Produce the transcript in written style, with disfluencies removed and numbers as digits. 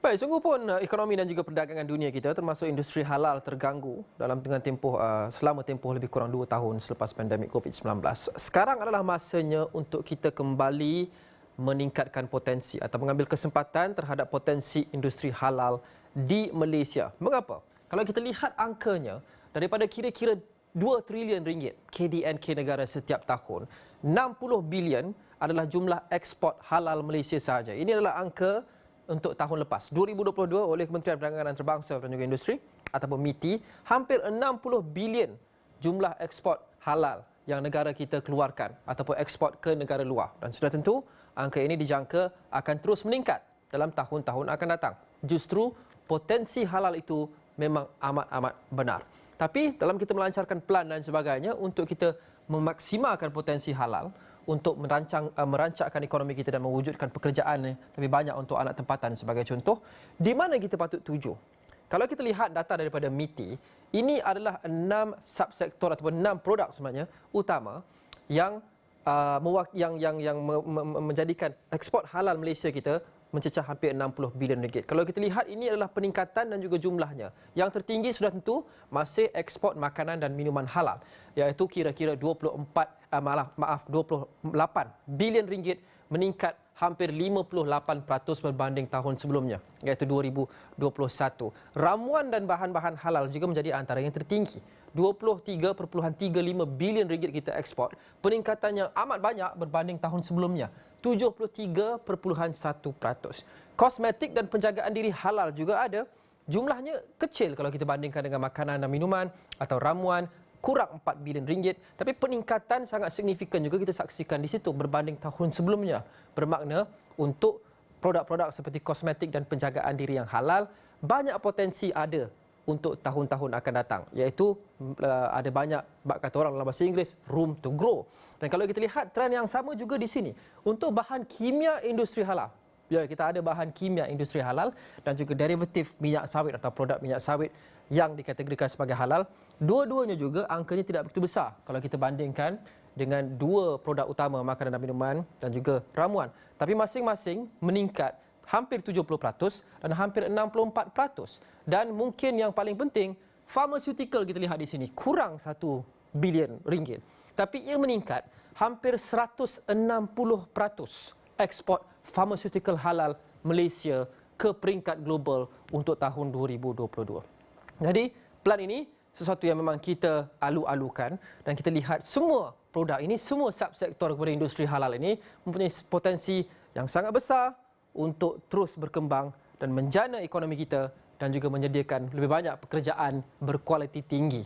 Baik, sungguh pun ekonomi dan juga perdagangan dunia kita termasuk industri halal terganggu selama tempoh lebih kurang 2 tahun selepas pandemik COVID-19. Sekarang adalah masanya untuk kita kembali meningkatkan potensi atau mengambil kesempatan terhadap potensi industri halal di Malaysia. Mengapa? Kalau kita lihat angkanya, daripada kira-kira 2 trilion ringgit KDNK negara setiap tahun, 60 bilion adalah jumlah ekspor halal Malaysia sahaja. Ini adalah angka untuk tahun lepas 2022 oleh Kementerian Perdagangan Antarabangsa dan juga Industri ataupun MITI, hampir 60 bilion jumlah ekspor halal yang negara kita keluarkan ataupun ekspor ke negara luar, dan sudah tentu angka ini dijangka akan terus meningkat dalam tahun-tahun akan datang. Justru potensi halal itu memang amat-amat benar. Tapi dalam kita melancarkan plan dan sebagainya untuk kita memaksimalkan potensi halal, untuk merancangkan ekonomi kita dan mewujudkan pekerjaan lebih banyak untuk anak tempatan sebagai contoh, di mana kita patut tuju? Kalau kita lihat data daripada MITI, ini adalah 6 subsektor ataupun 6 produk sebenarnya utama yang menjadikan ekspor halal Malaysia kita mencecah hampir 60 bilion ringgit. Kalau kita lihat, ini adalah peningkatan dan juga jumlahnya. Yang tertinggi sudah tentu masih ekspor makanan dan minuman halal, iaitu kira-kira 28 bilion ringgit, meningkat hampir 58% berbanding tahun sebelumnya, iaitu 2021. Ramuan dan bahan-bahan halal juga menjadi antara yang tertinggi. 23.35 bilion ringgit kita ekspor, peningkatan yang amat banyak berbanding tahun sebelumnya, 73.1%. Kosmetik dan penjagaan diri halal juga ada, jumlahnya kecil kalau kita bandingkan dengan makanan dan minuman atau ramuan, kurang 4 bilion ringgit, tapi peningkatan sangat signifikan juga kita saksikan di situ berbanding tahun sebelumnya. Bermakna untuk produk-produk seperti kosmetik dan penjagaan diri yang halal, banyak potensi ada untuk tahun-tahun akan datang, iaitu ada banyak, kata orang dalam bahasa Inggeris, room to grow. Dan kalau kita lihat trend yang sama juga di sini untuk bahan kimia industri halal. Ya, kita ada bahan kimia industri halal dan juga derivatif minyak sawit atau produk minyak sawit yang dikategorikan sebagai halal. Dua-duanya juga angkanya tidak begitu besar kalau kita bandingkan dengan dua produk utama, makanan dan minuman dan juga ramuan. Tapi masing-masing meningkat hampir 70% dan hampir 64%. Dan mungkin yang paling penting, pharmaceutical kita lihat di sini kurang 1 bilion ringgit. Tapi ia meningkat hampir 160% ekspor pharmaceutical halal Malaysia ke peringkat global untuk tahun 2022. Jadi plan ini sesuatu yang memang kita alu-alukan, dan kita lihat semua produk ini, semua subsektor kepada industri halal ini mempunyai potensi yang sangat besar untuk terus berkembang dan menjana ekonomi kita dan juga menyediakan lebih banyak pekerjaan berkualiti tinggi.